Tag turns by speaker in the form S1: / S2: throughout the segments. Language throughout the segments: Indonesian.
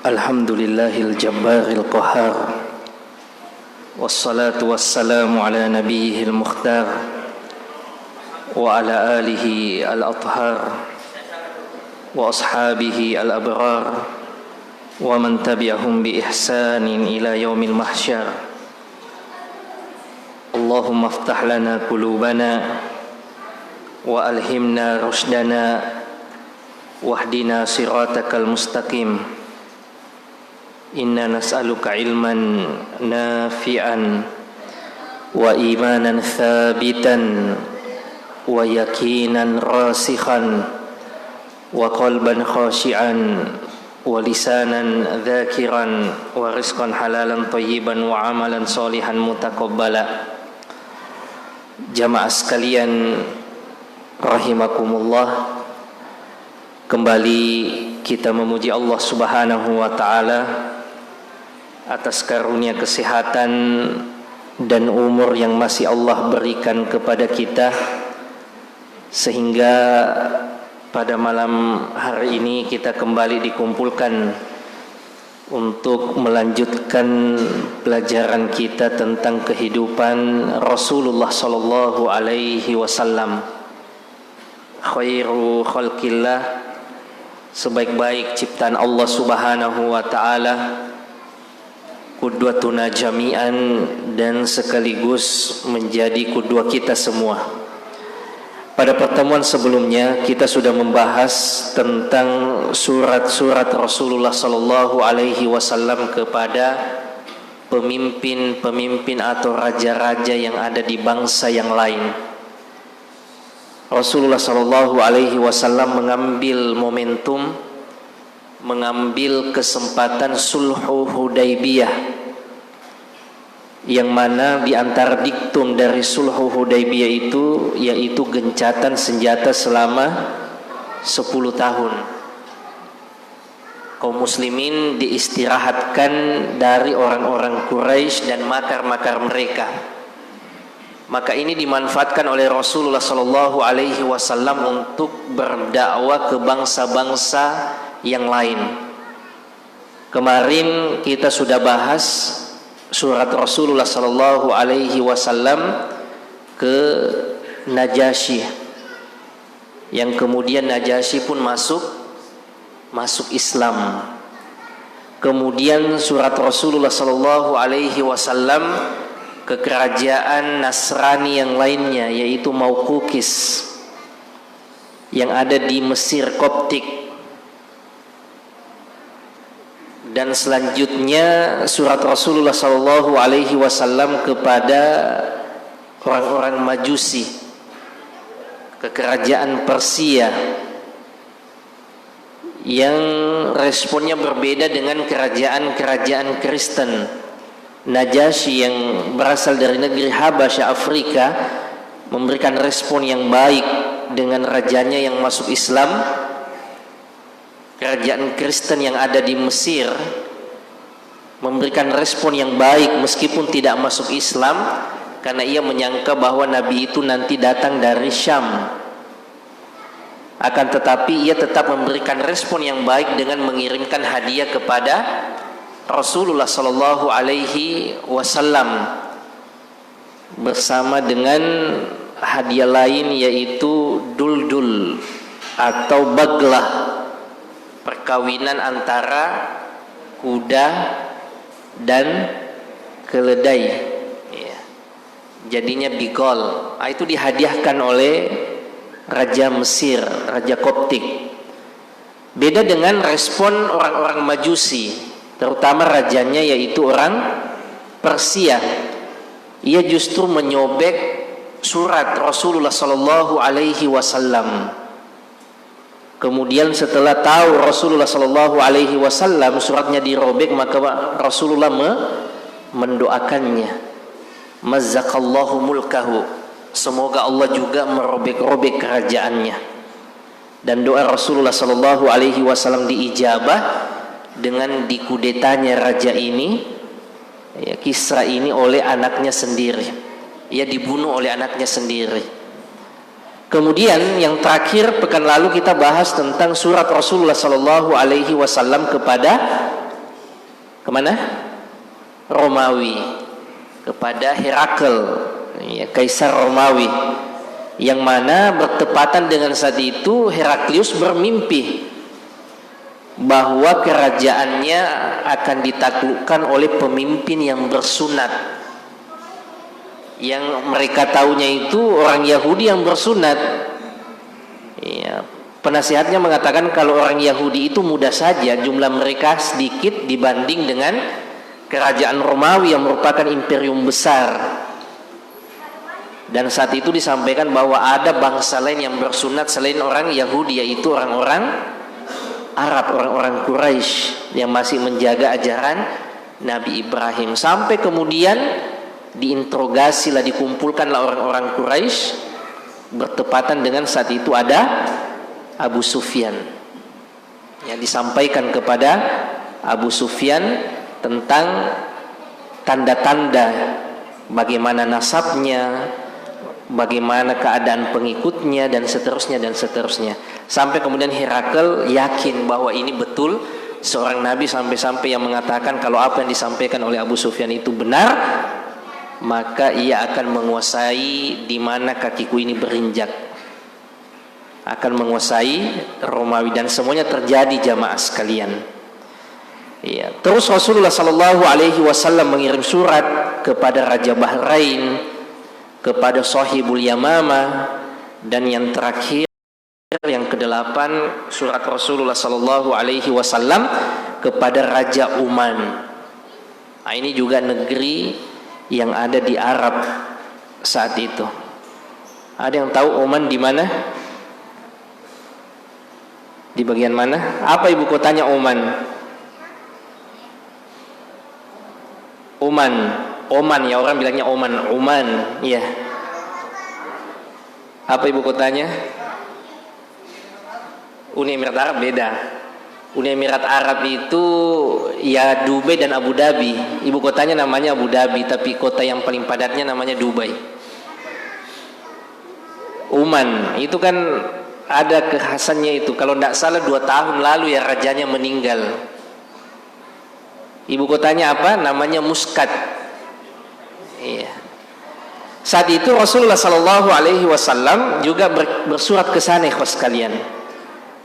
S1: Alhamdulillahil jabbaril qahhar, wassalatu wassalamu ala nabiyyihil mukhtar wa ala alihi al-athhar wa ashabihi al-abrar wa man tabi'ahum bi ihsanin ila yaumil mahsyar. Allahumma aftah lana qulubana wa alhimna rushdana wahdina siratakal mustaqim. Inna nas'aluka ilman nafi'an wa imanan thabitan wa yakinan rasikhan wa qalban khashi'an wa lisanan dhakiran wa rizqan halalan thayyiban wa amalan salihan mutaqabbala. Jamaah sekalian rahimakumullah, kembali kita memuji Allah Subhanahu wa taala atas karunia kesehatan dan umur yang masih Allah berikan kepada kita, sehingga pada malam hari ini kita kembali dikumpulkan untuk melanjutkan pelajaran kita tentang kehidupan Rasulullah sallallahu alaihi wasallam, khairu khalqillah, sebaik-baik ciptaan Allah Subhanahu wa taala, qudwatuna jami'an, dan sekaligus menjadi qudwah kita semua. Pada pertemuan sebelumnya kita sudah membahas tentang surat-surat Rasulullah sallallahu alaihi wasallam kepada pemimpin-pemimpin atau raja-raja yang ada di bangsa yang lain. Rasulullah sallallahu alaihi wasallam mengambil momentum, mengambil kesempatan sulhu Hudaybiyah, yang mana di antara diktum dari sulhu Hudaybiyah itu yaitu gencatan senjata selama 10 tahun. Kaum muslimin diistirahatkan dari orang-orang Quraisy dan makar-makar mereka. Maka ini dimanfaatkan oleh Rasulullah sallallahu alaihi wasallam untuk berdakwah ke bangsa-bangsa yang lain. Kemarin kita sudah bahas surat Rasulullah sallallahu alaihi wasallam ke Najasyi, yang kemudian Najasyi pun masuk Islam. Kemudian surat Rasulullah sallallahu alaihi wasallam ke kerajaan Nasrani yang lainnya, yaitu Maukukis yang ada di Mesir Koptik. Dan selanjutnya surat Rasulullah sallallahu alaihi wasallam kepada orang-orang Majusi, ke kerajaan Persia, yang responnya berbeda dengan kerajaan-kerajaan Kristen. Najasyi yang berasal dari negeri Habasya, Afrika, memberikan respon yang baik dengan rajanya yang masuk Islam. Kerajaan Kristen yang ada di Mesir memberikan respon yang baik meskipun tidak masuk Islam, karena ia menyangka bahwa Nabi itu nanti datang dari Syam. Akan tetapi ia tetap memberikan respon yang baik dengan mengirimkan hadiah kepada Rasulullah sallallahu alaihi wasallam bersama dengan hadiah lain, yaitu duldul atau baglah, perkawinan antara kuda dan keledai, ya. Jadinya bigol. Itu dihadiahkan oleh Raja Mesir, Raja Koptik. Beda dengan respon orang-orang Majusi, terutama rajanya yaitu orang Persia. Ia justru menyobek surat Rasulullah sallallahu alaihi wasallam. Kemudian setelah tahu Rasulullah sallallahu alaihi wasallam suratnya dirobek, maka Rasulullah mendoakannya, mazzaqallahu mulkahu, semoga Allah juga merobek-robek kerajaannya. Dan doa Rasulullah sallallahu alaihi wasallam diijabah dengan dikudetanya raja ini, ya, Kisra ini, oleh anaknya sendiri. Ia dibunuh oleh anaknya sendiri. Kemudian yang terakhir pekan lalu kita bahas tentang surat Rasulullah sallallahu alaihi wasallam kepada Kemana? Romawi, kepada Herakl, ya, kaisar Romawi, yang mana bertepatan dengan saat itu Heraklius bermimpi bahwa kerajaannya akan ditaklukkan oleh pemimpin yang bersunat. Yang mereka tahunya itu orang Yahudi yang bersunat. Ya, penasihatnya mengatakan kalau orang Yahudi itu mudah saja, jumlah mereka sedikit dibanding dengan kerajaan Romawi yang merupakan imperium besar. Dan saat itu disampaikan bahwa ada bangsa lain yang bersunat selain orang Yahudi, yaitu orang-orang Arab, orang-orang Quraisy yang masih menjaga ajaran Nabi Ibrahim. Sampai kemudian diinterogasilah, dikumpulkanlah orang-orang Quraisy. Bertepatan dengan saat itu ada Abu Sufyan. Ya, disampaikan kepada Abu Sufyan tentang tanda-tanda bagaimana nasabnya, bagaimana keadaan pengikutnya, dan seterusnya dan seterusnya. Sampai kemudian Herakl yakin bahwa ini betul seorang nabi, sampai-sampai yang mengatakan kalau apa yang disampaikan oleh Abu Sufyan itu benar, maka ia akan menguasai di mana kakiku ini berinjak, akan menguasai Romawi. Dan semuanya terjadi, jamaah sekalian. Ya. Terus Rasulullah Sallallahu Alaihi Wasallam mengirim surat kepada Raja Bahrain, kepada Sahibul Yamamah, dan yang terakhir, yang ke-8, surat Rasulullah Sallallahu Alaihi Wasallam kepada Raja Oman. Nah, ini juga negeri yang ada di Arab saat itu. Ada yang tahu Oman di mana? Di bagian mana? Apa ibu kotanya Oman? Oman, Oman ya, orang bilangnya Oman, Oman, iya. Apa ibu kotanya? Uni Emirat Arab beda. Uni Emirat Arab itu ya Dubai dan Abu Dhabi. Ibu kotanya namanya Abu Dhabi, tapi kota yang paling padatnya namanya Dubai. Oman itu kan ada kekhasannya itu. Kalau tidak salah 2 tahun lalu ya rajanya meninggal. Ibu kotanya apa? Namanya Muscat. Iya. Saat itu Rasulullah Sallallahu Alaihi Wasallam juga bersurat ke sana, ikhwas sekalian.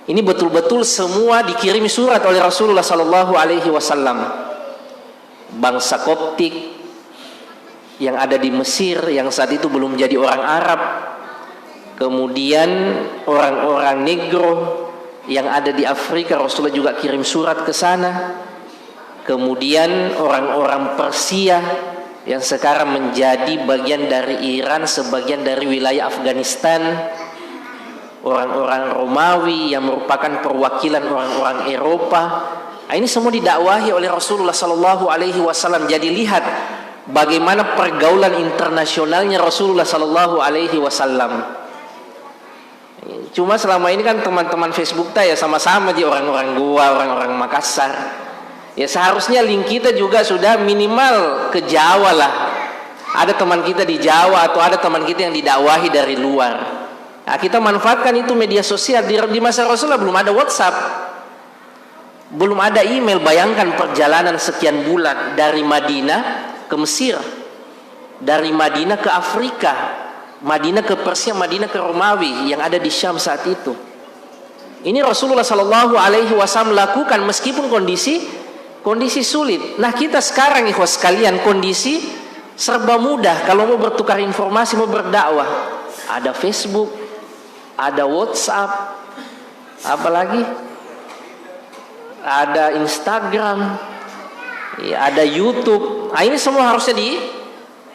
S1: Ini betul-betul semua dikirimi surat oleh Rasulullah Sallallahu Alaihi Wasallam. Bangsa Koptik yang ada di Mesir, yang saat itu belum jadi orang Arab, kemudian orang-orang Negro yang ada di Afrika, Rasulullah juga kirim surat ke sana. Kemudian orang-orang Persia yang sekarang menjadi bagian dari Iran, sebagian dari wilayah Afghanistan, orang-orang Romawi yang merupakan perwakilan orang-orang Eropa. Nah, ini semua didakwahi oleh Rasulullah Sallallahu Alaihi Wasallam. Jadi lihat bagaimana pergaulan internasionalnya Rasulullah Sallallahu Alaihi Wasallam. Cuma selama ini kan teman-teman Facebook ya sama-sama di orang-orang Goa, orang-orang Makassar. Ya seharusnya link kita juga sudah minimal ke Jawa lah. Ada teman kita di Jawa atau ada teman kita yang didakwahi dari luar. Nah, kita manfaatkan itu media sosial. Di masa Rasulullah belum ada WhatsApp, belum ada email. Bayangkan perjalanan sekian bulan dari Madinah ke Mesir, dari Madinah ke Afrika, Madinah ke Persia, Madinah ke Romawi yang ada di Syam saat itu. Ini Rasulullah Sallallahu Alaihi Wasallam lakukan meskipun kondisi sulit. Nah, kita sekarang ikhwas sekalian kondisi serba mudah. Kalau mau bertukar informasi, mau berdakwah, ada Facebook, ada WhatsApp, apalagi ada Instagram, ada YouTube. Nah, ini semua harusnya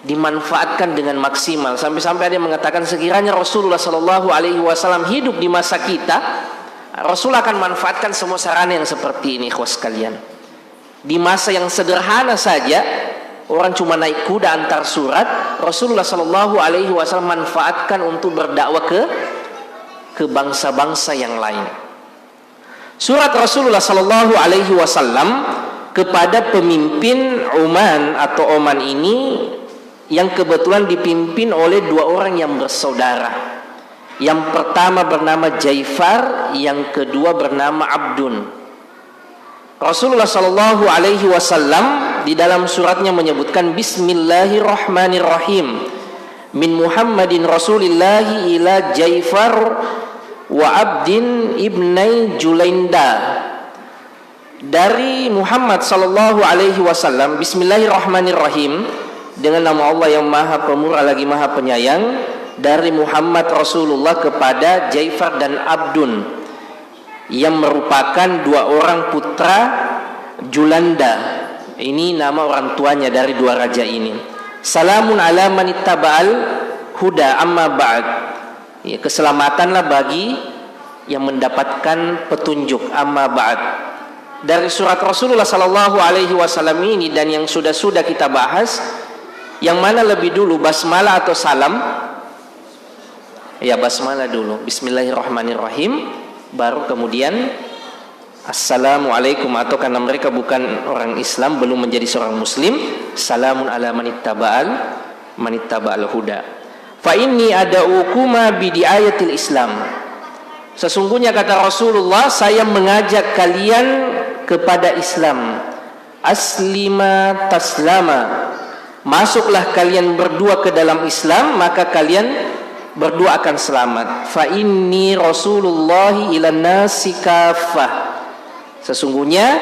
S1: dimanfaatkan dengan maksimal. Sampai-sampai ada yang mengatakan sekiranya Rasulullah Sallallahu Alaihi Wasallam hidup di masa kita, Rasul akan manfaatkan semua sarana yang seperti ini, ikhwas sekalian. Di masa yang sederhana saja, orang cuma naik kuda antar surat, Rasulullah Sallallahu Alaihi Wasallam manfaatkan untuk berdakwah ke bangsa-bangsa yang lain. Surat Rasulullah Sallallahu Alaihi Wasallam kepada pemimpin Oman atau Oman ini yang kebetulan dipimpin oleh 2 orang yang bersaudara. Yang pertama bernama Jaifar, yang kedua bernama Abdun. Rasulullah Shallallahu Alaihi Wasallam di dalam suratnya menyebutkan Bismillahirrahmanirrahim, min Muhammadin Rasulillahi ila Jaifar wa Abdin ibnai Julainda. Dari Muhammad Sallallahu Alaihi Wasallam, Bismillahirrahmanirrahim, dengan nama Allah yang Maha Pemurah lagi Maha Penyayang, dari Muhammad Rasulullah kepada Jaifar dan Abdun, yang merupakan dua orang putra Julanda. Ini nama orang tuanya dari dua raja ini. Salamun ala man ittaba'al huda amma ba'd. Ya, keselamatanlah bagi yang mendapatkan petunjuk amma ba'd. Dari surat Rasulullah Sallallahu Alaihi Wasallam ini dan yang sudah kita bahas, yang mana lebih dulu, basmalah atau salam? Ya, basmalah dulu, Bismillahirrahmanirrahim, baru kemudian Assalamualaikum, atau karena mereka bukan orang Islam, belum menjadi seorang Muslim, Salamun ala manittaba'al huda. Fa inni ada'ukuma bidiayatil Islam. Sesungguhnya kata Rasulullah, saya mengajak kalian kepada Islam. Aslima taslama. Masuklah kalian berdua ke dalam Islam, maka kalian berdua akan selamat. Fa inni Rasulullahi ilan nasi kafah. Sesungguhnya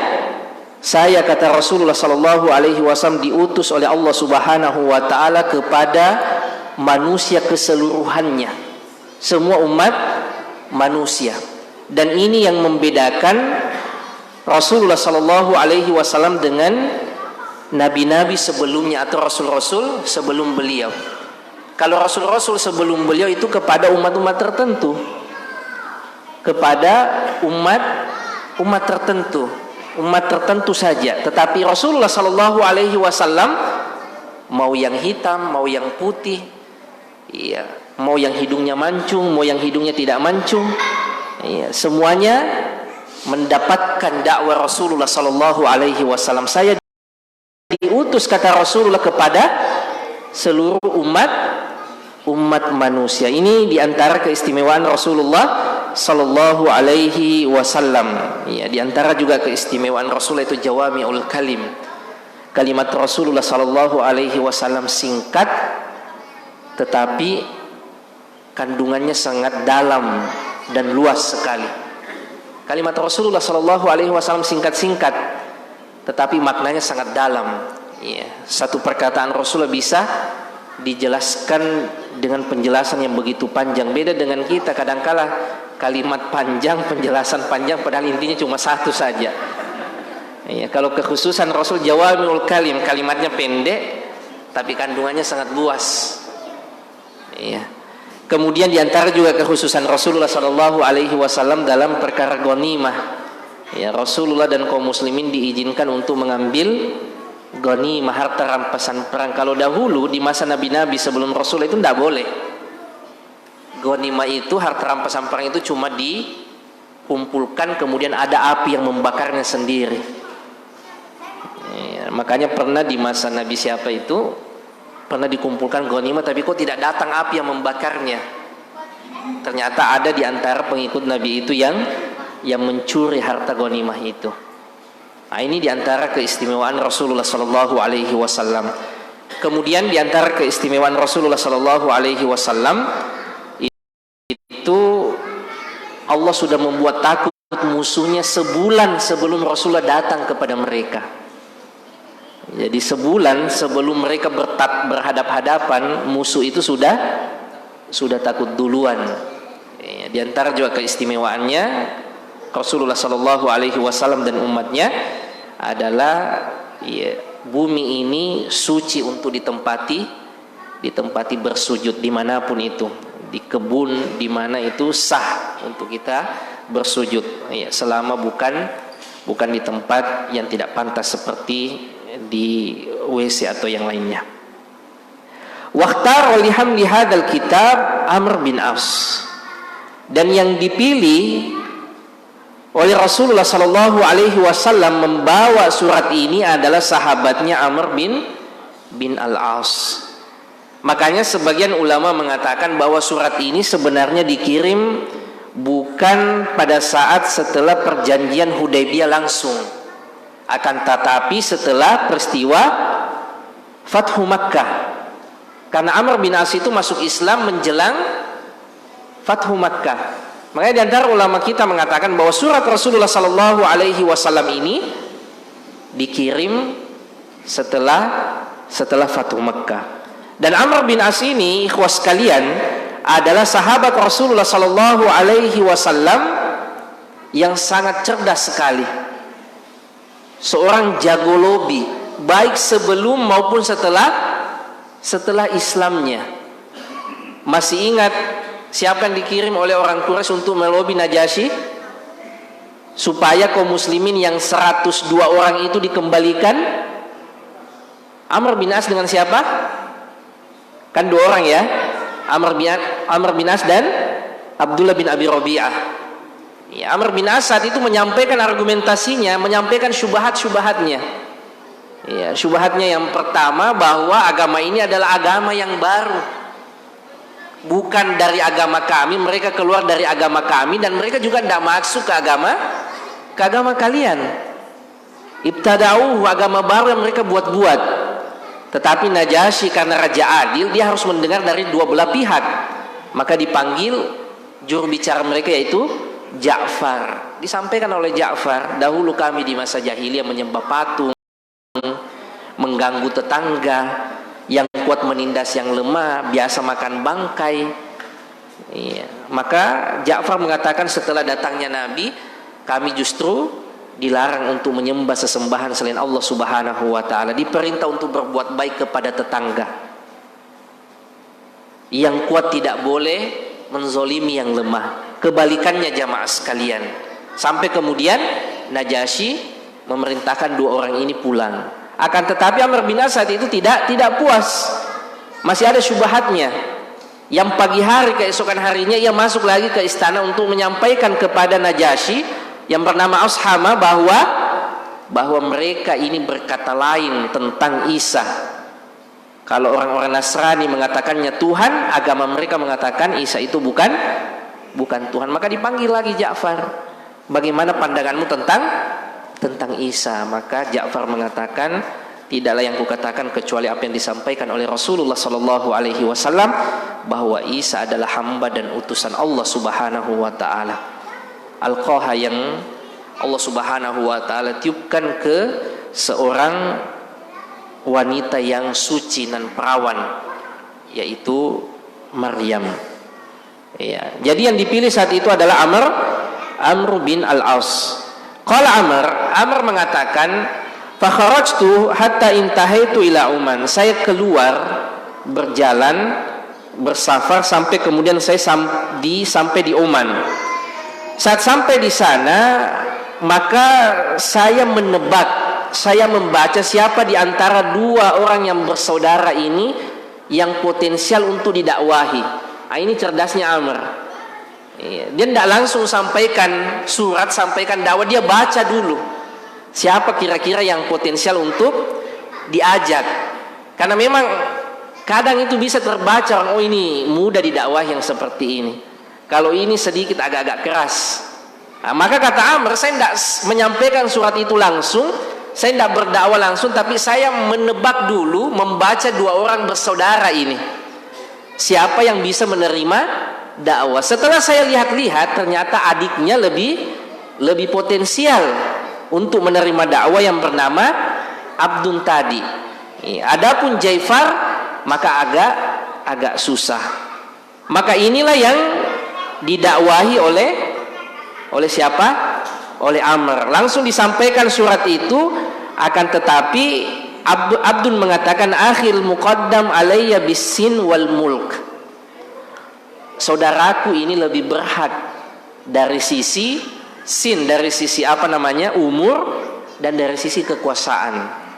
S1: saya, kata Rasulullah Sallallahu Alaihi Wasallam, diutus oleh Allah Subhanahu Wa Taala kepada manusia keseluruhannya, semua umat manusia. Dan ini yang membedakan Rasulullah Sallallahu Alaihi Wasallam dengan nabi-nabi sebelumnya atau rasul-rasul sebelum beliau. Kalau rasul-rasul sebelum beliau itu kepada umat-umat tertentu, kepada umat tertentu, umat tertentu saja. Tetapi Rasulullah Sallallahu Alaihi Wasallam, mau yang hitam, mau yang putih, iya, mau yang hidungnya mancung, mau yang hidungnya tidak mancung, iya, semuanya mendapatkan dakwah Rasulullah Sallallahu Alaihi Wasallam. Saya diutus, kata Rasulullah, kepada seluruh umat manusia. Ini diantara keistimewaan Rasulullah Sallallahu Alaihi Wasallam. Ya, diantara juga keistimewaan Rasulullah itu jawami'ul kalim. Kalimat Rasulullah Sallallahu Alaihi Wasallam singkat, tetapi kandungannya sangat dalam dan luas sekali. Kalimat Rasulullah Sallallahu Alaihi Wasallam singkat-singkat, tetapi maknanya sangat dalam. Ya, satu perkataan Rasulullah bisa dijelaskan dengan penjelasan yang begitu panjang. Beda dengan kita, kadangkala kalimat panjang, penjelasan panjang, padahal intinya cuma satu saja. Ya, kalau kekhususan Rasul jawami'ul kalim, kalimatnya pendek, tapi kandungannya sangat luas. Ya. Kemudian diantara juga kekhususan Rasulullah Sallallahu Alaihi Wasallam dalam perkara ghanimah. Ya, Rasulullah dan kaum muslimin diizinkan untuk mengambil ghanimah, harta rampasan perang. Kalau dahulu di masa nabi-nabi sebelum Rasul itu tidak boleh. Ghanimah itu, harta rampasan perang itu cuma dikumpulkan, kemudian ada api yang membakarnya sendiri. Ya, makanya pernah di masa Nabi siapa itu, pernah dikumpulkan ghanimah, tapi kok tidak datang api yang membakarnya. Ternyata ada di antara pengikut Nabi itu yang mencuri harta ghanimah itu. Nah, ini di antara keistimewaan Rasulullah Sallallahu Alaihi Wasallam. Kemudian di antara keistimewaan Rasulullah Sallallahu Alaihi Wasallam itu, Allah sudah membuat takut musuhnya sebulan sebelum Rasulullah datang kepada mereka. Jadi sebulan sebelum mereka berhadap-hadapan, musuh itu sudah takut duluan. Ya, di antara juga keistimewaannya Rasulullah Sallallahu Alaihi Wasallam dan umatnya adalah, ya, bumi ini suci untuk ditempati bersujud dimanapun itu, di kebun di mana itu sah untuk kita bersujud, ya, selama bukan di tempat yang tidak pantas seperti di WC atau yang lainnya. Waqtar lihamli hadzal kitab Amr bin As, dan yang dipilih oleh Rasulullah Sallallahu Alaihi Wasallam membawa surat ini adalah sahabatnya Amr bin Al-As. Makanya sebagian ulama mengatakan bahwa surat ini sebenarnya dikirim bukan pada saat setelah perjanjian Hudaybiyah langsung, Akan tetapi setelah peristiwa Fathu Makkah, karena Amr bin As itu masuk Islam menjelang Fathu Makkah. Makanya di antara ulama kita mengatakan bahwa surat Rasulullah Sallallahu Alaihi Wasallam ini dikirim setelah Fathu Makkah. Dan Amr bin As ini, ikhwas sekalian, adalah sahabat Rasulullah Sallallahu Alaihi Wasallam yang sangat cerdas sekali, seorang jago lobi, baik sebelum maupun setelah Islamnya. Masih ingat siapa yang dikirim oleh orang Quraisy untuk melobi Najasyi supaya kaum muslimin yang 102 orang itu dikembalikan? Amr bin As dengan siapa? Kan dua orang ya, Amr bin As dan Abdullah bin Abi Rabi'ah. Ya, Amr bin As saat itu menyampaikan argumentasinya, menyampaikan syubhat-syubhatnya. Ya, syubhatnya yang pertama bahwa agama ini adalah agama yang baru, bukan dari agama kami, mereka keluar dari agama kami, dan mereka juga tidak masuk ke agama kalian. Ibtada'uhu, agama baru yang mereka buat-buat. Tetapi Najasyi karena raja adil, dia harus mendengar dari dua belah pihak. Maka dipanggil juru bicara mereka, yaitu Ja'far. Disampaikan oleh Ja'far, dahulu kami di masa jahiliyah menyembah patung, mengganggu tetangga, yang kuat menindas yang lemah, biasa makan bangkai. Iya. Maka Ja'far mengatakan setelah datangnya Nabi, kami justru dilarang untuk menyembah sesembahan selain Allah Subhanahu wa ta'ala, diperintah untuk berbuat baik kepada tetangga. Yang kuat tidak boleh menzolimi yang lemah, kebalikannya jamaah sekalian. Sampai kemudian Najasyi memerintahkan dua orang ini pulang. Akan tetapi Amr bin As saat itu tidak puas, masih ada syubhatnya. Yang pagi hari keesokan harinya ia masuk lagi ke istana untuk menyampaikan kepada Najasyi yang bernama Ashama bahwa mereka ini berkata lain tentang Isa. Kalau orang-orang Nasrani mengatakannya Tuhan, agama mereka mengatakan Isa itu bukan Tuhan. Maka dipanggil lagi Ja'far, bagaimana pandanganmu tentang Isa? Maka Ja'far mengatakan, tidaklah yang kukatakan kecuali apa yang disampaikan oleh Rasulullah Sallallahu Alaihi Wasallam, bahwa Isa adalah hamba dan utusan Allah Subhanahu wa ta'ala. Al-Qaha yang Allah Subhanahu wa ta'ala tiupkan ke seorang wanita yang suci dan perawan, yaitu Maryam. Ya, jadi yang dipilih saat itu adalah Amr bin Al-As. Qala Amr mengatakan, fa kharajtu hatta intahaitu ila Uman. Saya keluar berjalan bersafar sampai kemudian saya sampai di Oman. Saat sampai di sana, maka saya menebak, saya membaca siapa di antara dua orang yang bersaudara ini yang potensial untuk didakwahi. Nah, ini cerdasnya Amr. Dia tidak langsung sampaikan surat, sampaikan dakwah, dia baca dulu siapa kira-kira yang potensial untuk diajak. Karena memang kadang itu bisa terbaca, oh ini mudah didakwahi yang seperti ini, kalau ini sedikit agak-agak keras. Nah, maka kata Amr, saya tidak menyampaikan surat itu langsung, saya tidak berdakwah langsung, tapi saya menebak dulu, membaca dua orang bersaudara ini, siapa yang bisa menerima dakwah. Setelah saya lihat-lihat, ternyata adiknya lebih potensial untuk menerima dakwah, yang bernama Abdun tadi. Adapun Ja'far maka agak susah. Maka inilah yang didakwahi oleh siapa? Oleh Amr. Langsung disampaikan surat itu, akan tetapi Abdun mengatakan, akhil muqaddam alayya bisin wal mulk. Saudaraku ini lebih berhak dari sisi sin, dari sisi umur, dan dari sisi kekuasaan.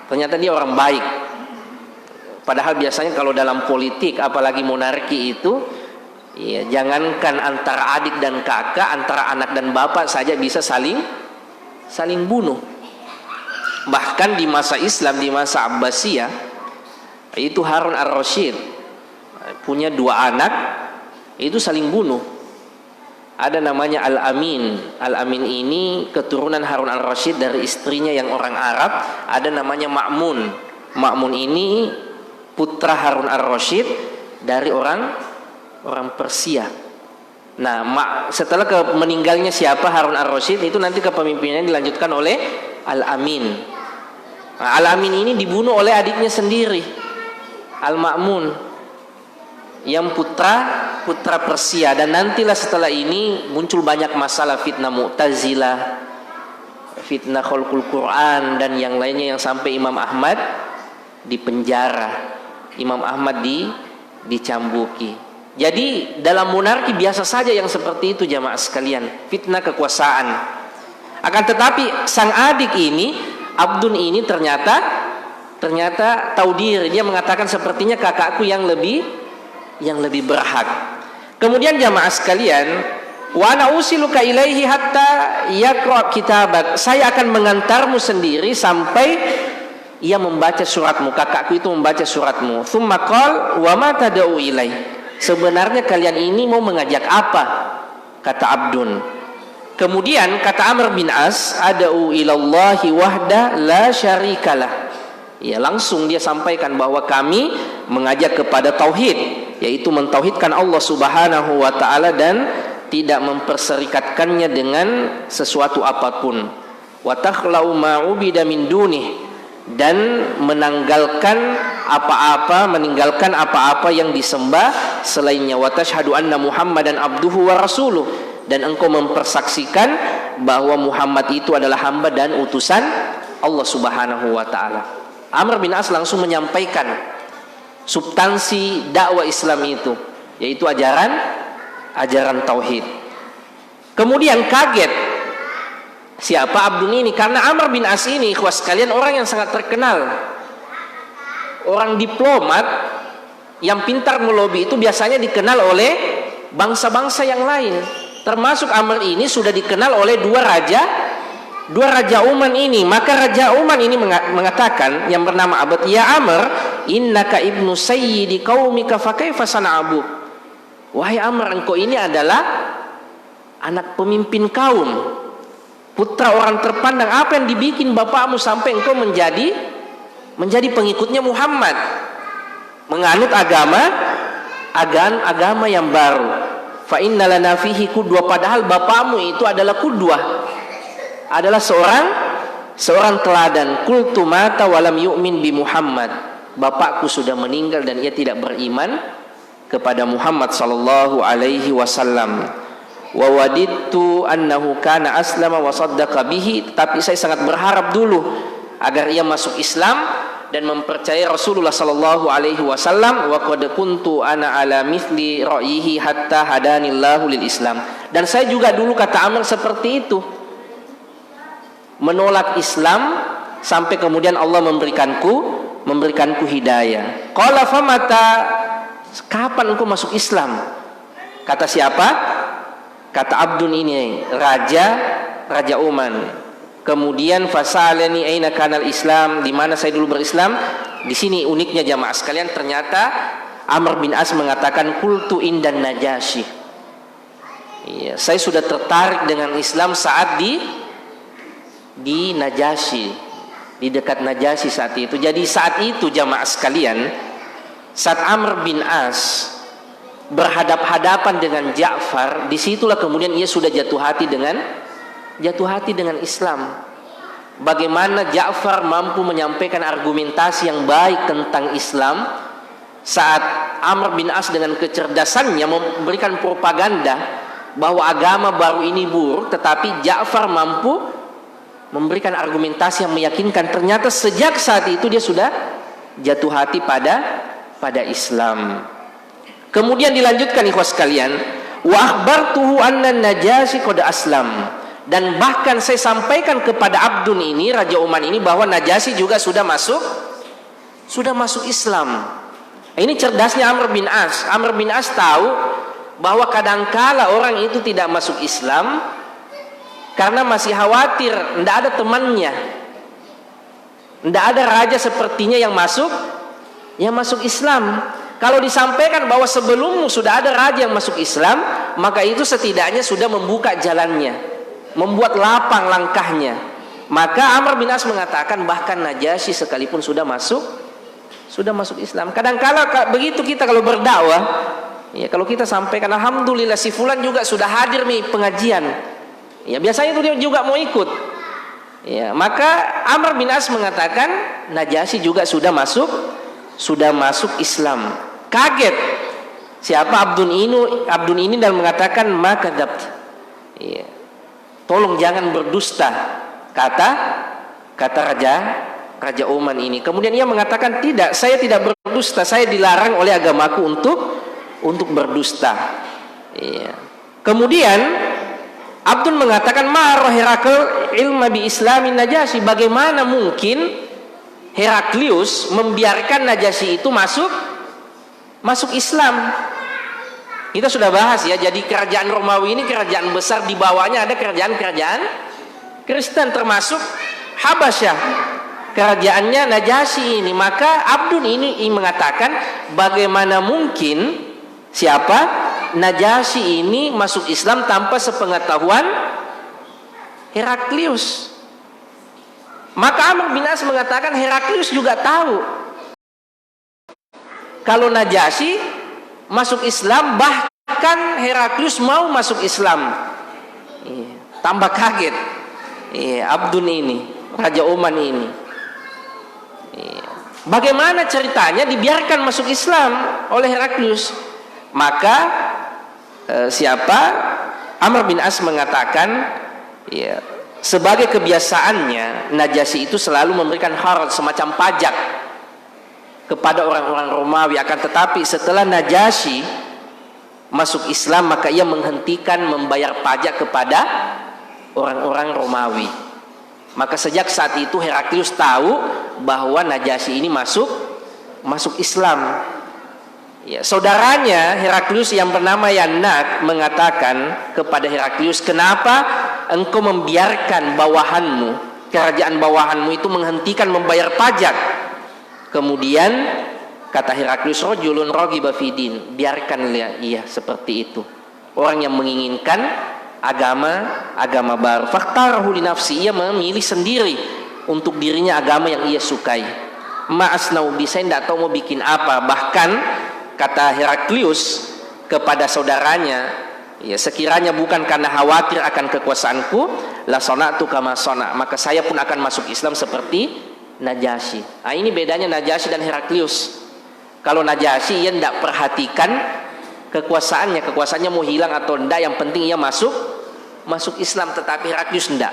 S1: Ternyata dia orang baik. Padahal biasanya kalau dalam politik, apalagi monarki itu, ya, jangankan antara adik dan kakak, antara anak dan bapak saja bisa saling bunuh. Bahkan di masa Islam, di masa Abbasiyah, itu Harun ar-Rasyid punya dua anak, itu saling bunuh. Ada namanya Al-Amin. Al-Amin ini keturunan Harun al-Rasyid dari istrinya yang orang Arab. Ada namanya Ma'mun. Ma'mun ini putra Harun al-Rasyid dari orang Persia. Nah, setelah meninggalnya siapa Harun al-Rasyid, itu nanti kepemimpinannya dilanjutkan oleh Al-Amin. Nah, Al-Amin ini dibunuh oleh adiknya sendiri, Al-Ma'mun, yang putra Persia. Dan nantilah setelah ini muncul banyak masalah, fitnah Mu'tazilah, fitnah khalqul Quran, dan yang lainnya, yang sampai Imam Ahmad dipenjara, Imam Ahmad dicambuki. Jadi dalam monarki biasa saja yang seperti itu jamaah sekalian, fitnah kekuasaan. Akan tetapi sang adik ini, Abdun ini ternyata tahu diri. Dia mengatakan sepertinya kakakku yang lebih berhak. Kemudian jamaah sekalian, wa ana usiluka ilaihi hatta yaqra kitabak. Saya akan mengantarmu sendiri sampai ia membaca suratmu. Kakakku itu membaca suratmu. Tsumma qala wa ma tad'u ilaihi. Sebenarnya kalian ini mau mengajak apa? Kata Abdun. Kemudian kata Amr bin As, ad'u ilallahi wahda la syarikalah. Ya, langsung dia sampaikan bahwa kami mengajak kepada tauhid, yaitu mentauhidkan Allah Subhanahu wa taala dan tidak memperserikatkannya dengan sesuatu apapun. Wa takhlau ma ubida min dunih, dan meninggalkan apa-apa yang disembah selainnya. Wa tashhadu anna Muhammadan abduhu wa rasuluh, dan engkau mempersaksikan bahwa Muhammad itu adalah hamba dan utusan Allah Subhanahu wa taala. Amr bin As langsung menyampaikan substansi dakwah Islam itu, yaitu ajaran tauhid. Kemudian kaget siapa Abdun ini, karena Amr bin As ini, ikhwas sekalian, orang yang sangat terkenal, orang diplomat yang pintar melobi. Itu biasanya dikenal oleh bangsa-bangsa yang lain, termasuk Amr ini sudah dikenal oleh dua raja Uman ini. Maka Raja Uman ini mengatakan, yang bernama Abad, ya Amr, innaka ibnu sayyidi qaumika fa kaifa sana'abu. Wahai Amr, engkau ini adalah anak pemimpin kaum, putra orang terpandang. Apa yang dibikin bapakmu sampai engkau menjadi pengikutnya Muhammad, menganut agama yang baru? Fa inna lana fihi qudwah, padahal bapakmu itu adalah qudwah, adalah seorang teladan. Qultu mata walam yu'min bi Muhammad, bapakku sudah meninggal dan ia tidak beriman kepada Muhammad sallallahu alaihi wasallam. Wa wadidtu annahu kana aslama wa saddaqa bihi, tapi saya sangat berharap dulu agar ia masuk Islam dan mempercayai Rasulullah sallallahu alaihi wasallam. Wa qad kuntu ana ala mithli ra'yihi hatta hadanillahu lil Islam. Dan saya juga dulu, kata Amr, seperti itu, menolak Islam sampai kemudian Allah memberikanku hidayah. Qala famata, kapan engkau masuk Islam? Kata siapa? Kata Abdun ini, Raja Uman. Kemudian fasalani aina kanal Islam, di mana saya dulu berislam. Di sini uniknya jamaah sekalian, ternyata Amr bin As mengatakan qultu indan Najasyi. Iya, saya sudah tertarik dengan Islam saat di Najasyi, di dekat Najasyi saat itu. Jadi saat itu jamaah sekalian, saat Amr bin As berhadap-hadapan dengan Ja'far, disitulah kemudian ia sudah jatuh hati dengan Islam. Bagaimana Ja'far mampu menyampaikan argumentasi yang baik tentang Islam, saat Amr bin As dengan kecerdasannya memberikan propaganda bahwa agama baru ini buruk, tetapi Ja'far mampu memberikan argumentasi yang meyakinkan. Ternyata sejak saat itu dia sudah jatuh hati pada Islam. Kemudian dilanjutkan ikhwas sekalian, wa akhbartuhu anna Najasyi qad aslam, dan bahkan saya sampaikan kepada Abdun ini, Raja Uman ini, bahwa Najasyi juga sudah masuk Islam. Ini cerdasnya Amr bin As. Amr bin As tahu bahwa kadangkala orang itu tidak masuk Islam karena masih khawatir tidak ada temannya, tidak ada raja sepertinya yang masuk Islam. Kalau disampaikan bahwa sebelummu sudah ada raja yang masuk Islam, maka itu setidaknya sudah membuka jalannya, membuat lapang langkahnya. Maka Amr bin As mengatakan bahkan Najasyi sekalipun sudah masuk Islam. Kadang-kala begitu kita kalau berdakwah, ya kalau kita sampaikan alhamdulillah si fulan juga sudah hadir nih pengajian, ya biasanya itu dia juga mau ikut. Ya, maka Amr bin As mengatakan Najasyi juga sudah masuk Islam. Kaget siapa Abdun ini dan mengatakan makadabt. Ya. Tolong jangan berdusta, kata Raja Oman ini. Kemudian ia mengatakan tidak, saya tidak berdusta, saya dilarang oleh agamaku untuk berdusta. Ya. Kemudian Abdun mengatakan ma'ar Herakl ilma bi islamin Najasyi. Bagaimana mungkin Heraklius membiarkan Najasyi itu masuk Islam? Kita sudah bahas ya, jadi kerajaan Romawi ini kerajaan besar, di bawahnya ada kerajaan-kerajaan Kristen termasuk Habasyah, kerajaannya Najasyi ini. Maka Abdun ini mengatakan bagaimana mungkin siapa Najasyi ini masuk Islam tanpa sepengetahuan Heraklius. Maka Amr bin As mengatakan Heraklius juga tahu kalau Najasyi masuk Islam, bahkan Heraklius mau masuk Islam. Tambah kaget Abdun ini, Raja Oman ini. Bagaimana ceritanya dibiarkan masuk Islam oleh Heraklius? Maka Amr bin As mengatakan ya, sebagai kebiasaannya Najasyi itu selalu memberikan haraj, semacam pajak kepada orang-orang Romawi. Akan tetapi setelah Najasyi masuk Islam, maka ia menghentikan membayar pajak kepada orang-orang Romawi. Maka sejak saat itu Heraklius tahu bahwa Najasyi ini masuk Islam. Ya, saudaranya Heraklius yang bernama Yanak mengatakan kepada Heraklius, kenapa engkau membiarkan bawahanmu, kerajaan bawahanmu itu menghentikan membayar pajak? Kemudian kata Heraklius, rajulun raghiba fi din, biarkanlah ia seperti itu, orang yang menginginkan agama baru. Fakhtarahu li nafsi, ia memilih sendiri untuk dirinya agama yang ia sukai. Ma'asnau bi, saya tidak tahu mau bikin apa. Bahkan kata Heraklius kepada saudaranya, ya sekiranya bukan karena khawatir akan kekuasaanku, la sona'tu kama sona', maka saya pun akan masuk Islam seperti Najasyi. Nah, ini bedanya Najasyi dan Heraklius. Kalau Najasyi ia tidak perhatikan kekuasaannya mau hilang atau tidak, yang penting ia masuk Islam. Tetapi Heraklius tidak.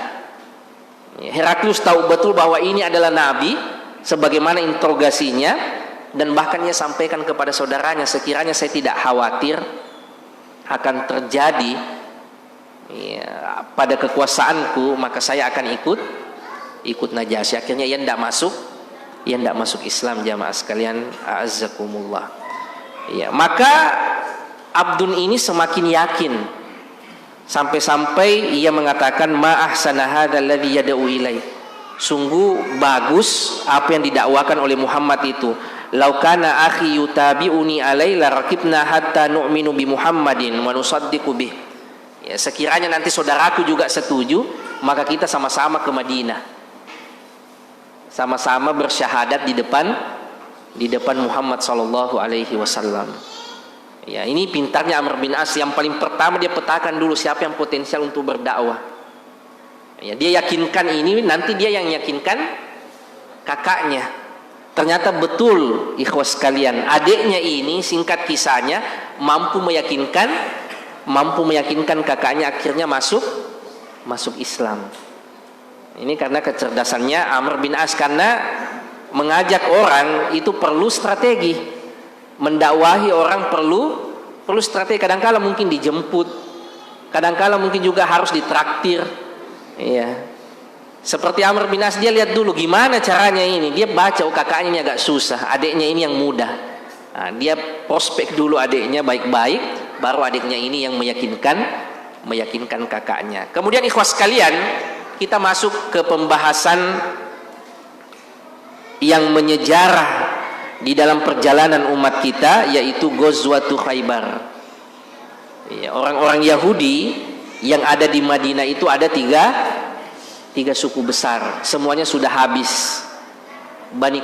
S1: Heraklius tahu betul bahwa ini adalah nabi sebagaimana interogasinya, dan bahkan ia sampaikan kepada saudaranya, sekiranya saya tidak khawatir akan terjadi ya, pada kekuasaanku, maka saya akan ikut Najasyi. Akhirnya ia tidak masuk Islam, jamaah sekalian, a'azzakumullah. Ya, maka Abdun ini semakin yakin sampai-sampai ia mengatakan ma ahsana hadzal ladzi yad'u ilai. Sungguh bagus apa yang didakwakan oleh Muhammad itu. Lau kana akhi yutabi'uni alai la rakibna hatta nu'minu bi Muhammadin wa nusaddiqu bih. Ya, sekiranya nanti saudaraku juga setuju, maka kita sama-sama ke Madinah. Sama-sama bersyahadat di depan Muhammad sallallahu alaihi wasallam. Ya, ini pintarnya Amr bin As. Yang paling pertama dia petakan dulu siapa yang potensial untuk berdakwah. Ya, dia yakinkan ini, nanti dia yang yakinkan kakaknya. Ternyata betul ikhwas sekalian, adiknya ini singkat kisahnya mampu meyakinkan kakaknya, akhirnya masuk Islam. Ini karena kecerdasannya Amr bin As, karena mengajak orang itu perlu strategi, mendakwahi orang perlu strategi. Kadang-kala mungkin dijemput, kadang-kala mungkin juga harus ditraktir. Iya. Seperti Amr bin As, dia lihat dulu gimana caranya ini. Dia baca, oh kakaknya ini agak susah, adiknya ini yang mudah. Nah, dia prospek dulu adiknya baik-baik, baru adiknya ini yang meyakinkan kakaknya. Kemudian ikhwas sekalian, kita masuk ke pembahasan yang menyejarah di dalam perjalanan umat kita, yaitu Ghazwatul Khaybar. Ya, orang-orang Yahudi yang ada di Madinah itu ada tiga suku besar, semuanya sudah habis. Bani